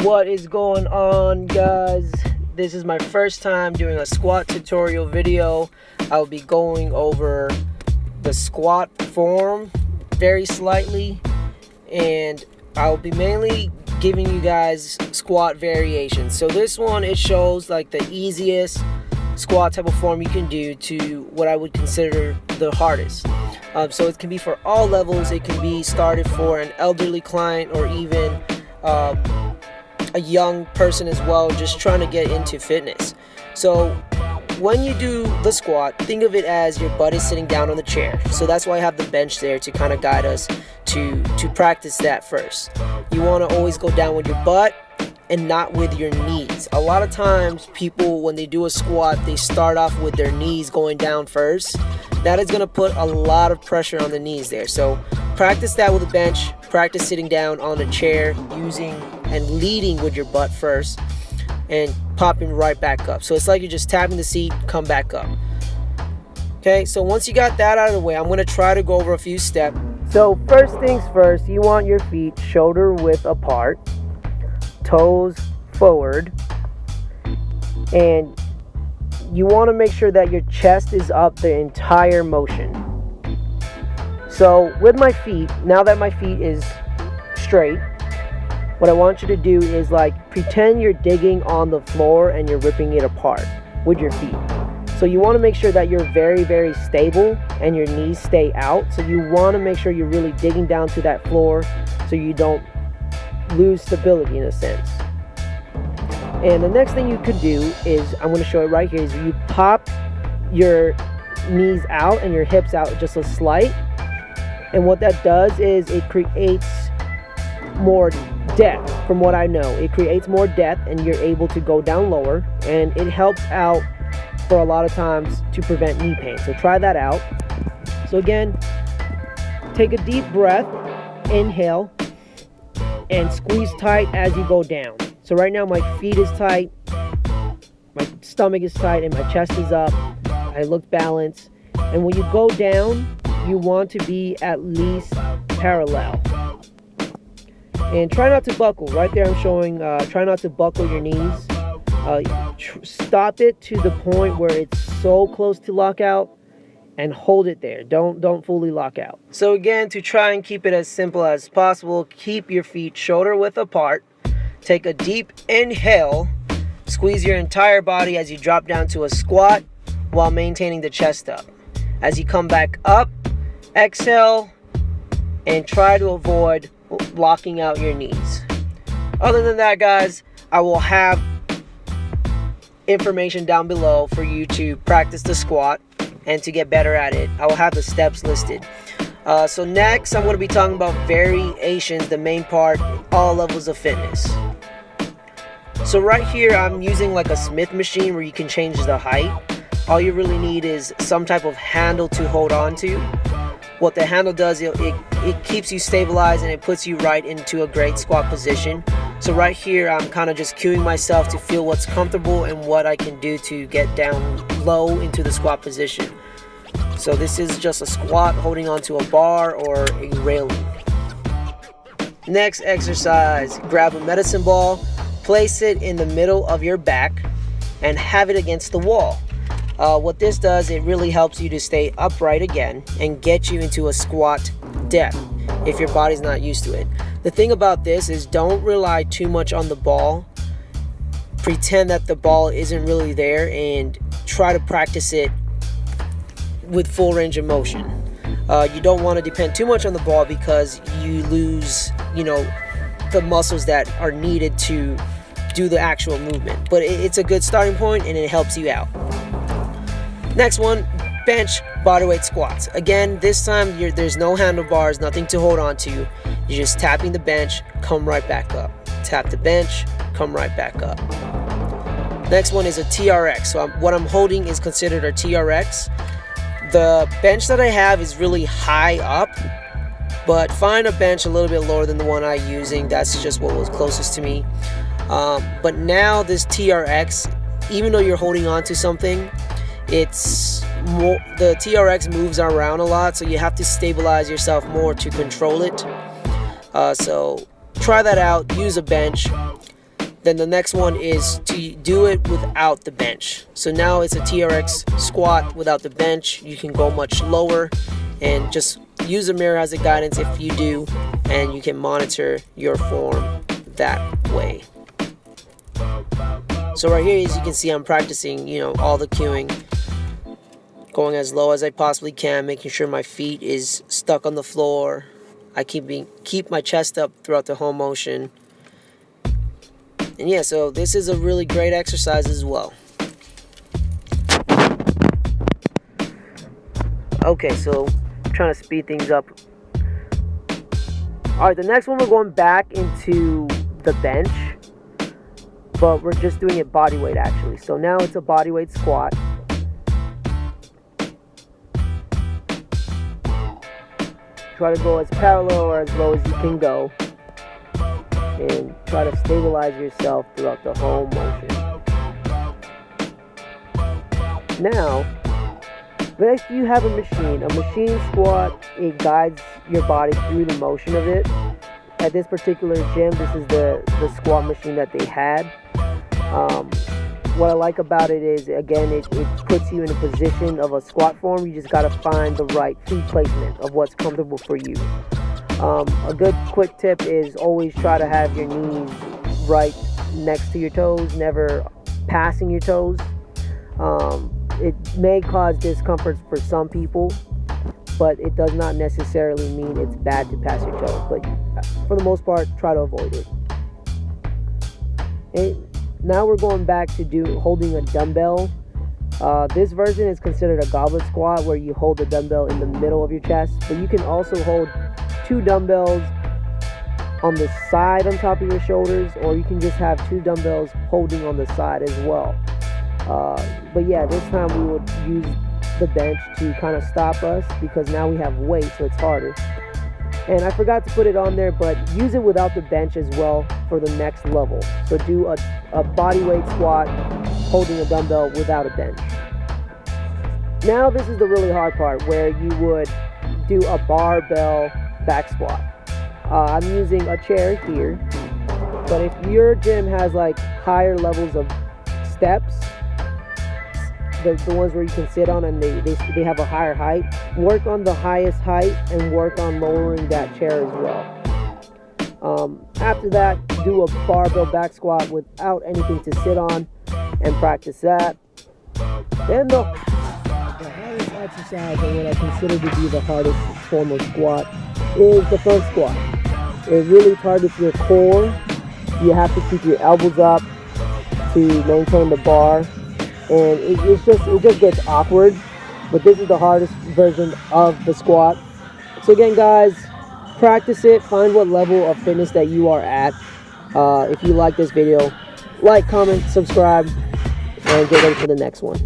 What is going on, guys? This is my first time doing a squat tutorial video. I'll be going over the squat form very slightly, and I'll be mainly giving you guys squat variations. So this one, it shows like the easiest squat type of form you can do to what I would consider the hardest. So it can be for all levels. It can be started for an elderly client or even a young person as well, just trying to get into fitness. So when you do the squat, think of it as your butt is sitting down on the chair. So that's why I have the bench there to kind of guide us to practice that first. You want to always go down with your butt and not with your knees. A lot of times people, when they do a squat, they start off with their knees going down first. That is going to put a lot of pressure on the knees there. So practice that with a bench. Practice sitting down on a chair, using and leading with your butt first and popping right back up. So it's like you're just tapping the seat, come back up. Okay, so once you got that out of the way, I'm going to try to go over a few steps. So first things first, you want your feet shoulder width apart, toes forward, and you want to make sure that your chest is up the entire motion. So with my feet, now that my feet is straight, what I want you to do is like pretend you're digging on the floor and you're ripping it apart with your feet. So you want to make sure that you're very, very stable and your knees stay out. So you want to make sure you're really digging down to that floor so you don't lose stability in a sense. And the next thing you could do is, I'm going to show it right here, is you pop your knees out and your hips out just a slight. And what that does is it creates more depth. From what I know, it creates more depth and you're able to go down lower, and it helps out for a lot of times to prevent knee pain. So try that out. So again, take a deep breath, inhale, and squeeze tight as you go down. So right now my feet is tight, my stomach is tight, and my chest is up. I look balanced. And when you go down, you want to be at least parallel. And try not to buckle. Right there I'm showing, try not to buckle your knees. Stop it to the point where it's so close to lockout and hold it there. Don't fully lock out. So again, to try and keep it as simple as possible, keep your feet shoulder width apart. Take a deep inhale. Squeeze your entire body as you drop down to a squat while maintaining the chest up. As you come back up, exhale and try to avoid locking out your knees. Other than that, guys, I will have information down below for you to practice the squat and to get better at it. I will have the steps listed. So next, I'm going to be talking about variations, the main part, all levels of fitness. So right here, I'm using like a Smith machine where you can change the height. All you really need is some type of handle to hold on to. What the handle does, it keeps you stabilized and it puts you right into a great squat position. So right here, I'm kind of just cueing myself to feel what's comfortable and what I can do to get down low into the squat position. So this is just a squat holding onto a bar or a railing. Next exercise, grab a medicine ball, place it in the middle of your back and have it against the wall. What this does, it really helps you to stay upright again and get you into a squat depth if your body's not used to it. The thing about this is, don't rely too much on the ball. Pretend that the ball isn't really there and try to practice it with full range of motion. You don't want to depend too much on the ball because you lose, the muscles that are needed to do the actual movement. But it's a good starting point and it helps you out. Next one, bench bodyweight squats. Again, this time there's no handlebars, nothing to hold on to. You're just tapping the bench, come right back up. Tap the bench, come right back up. Next one is a TRX. So what I'm holding is considered a TRX. The bench that I have is really high up, but find a bench a little bit lower than the one I'm using. That's just what was closest to me. But now this TRX, even though you're holding on to something, it's more, the TRX moves around a lot, so you have to stabilize yourself more to control it. So try that out. Use a bench. Then the next one is to do it without the bench. So now it's a TRX squat without the bench. You can go much lower and just use a mirror as a guidance if you do, and you can monitor your form that way. So right here, as you can see, I'm practicing, all the cueing, going as low as I possibly can, making sure my feet is stuck on the floor. I keep my chest up throughout the whole motion. And yeah, so this is a really great exercise as well. Okay, so I'm trying to speed things up. Alright, the next one we're going back into the bench, but we're just doing it body weight actually. So now it's a body weight squat. Try to go as parallel or as low as you can go, and try to stabilize yourself throughout the whole motion. Now, next you have a machine squat. It guides your body through the motion of it. At this particular gym, this is the squat machine that they had. What I like about it is, again, it puts you in a position of a squat form. You just got to find the right feet placement of what's comfortable for you. A good quick tip is always try to have your knees right next to your toes, never passing your toes. It may cause discomfort for some people, but it does not necessarily mean it's bad to pass your toes. But for the most part, try to avoid it. And now we're going back to holding a dumbbell. This version is considered a goblet squat, where you hold the dumbbell in the middle of your chest, but you can also hold 2 dumbbells on the side on top of your shoulders, or you can just have 2 dumbbells holding on the side as well. But yeah, this time we would use the bench to kind of stop us, because now we have weight, so it's harder. And I forgot to put it on there, but use it without the bench as well for the next level. So do a body weight squat holding a dumbbell without a bench. Now this is the really hard part, where you would do a barbell back squat. I'm using a chair here, but if your gym has like higher levels of steps, the ones where you can sit on and they have a higher height, work on the highest height and work on lowering that chair as well. After that, do a barbell back squat without anything to sit on and practice that. Then the hardest exercise, and what I consider to be the hardest form of squat, is the front squat. It really targets your core. You have to keep your elbows up to maintain the bar, and it just gets awkward. But this is the hardest version of the squat. So again, guys, practice it. Find what level of fitness that you are at. If you like this video, like, comment, subscribe, and get ready for the next one.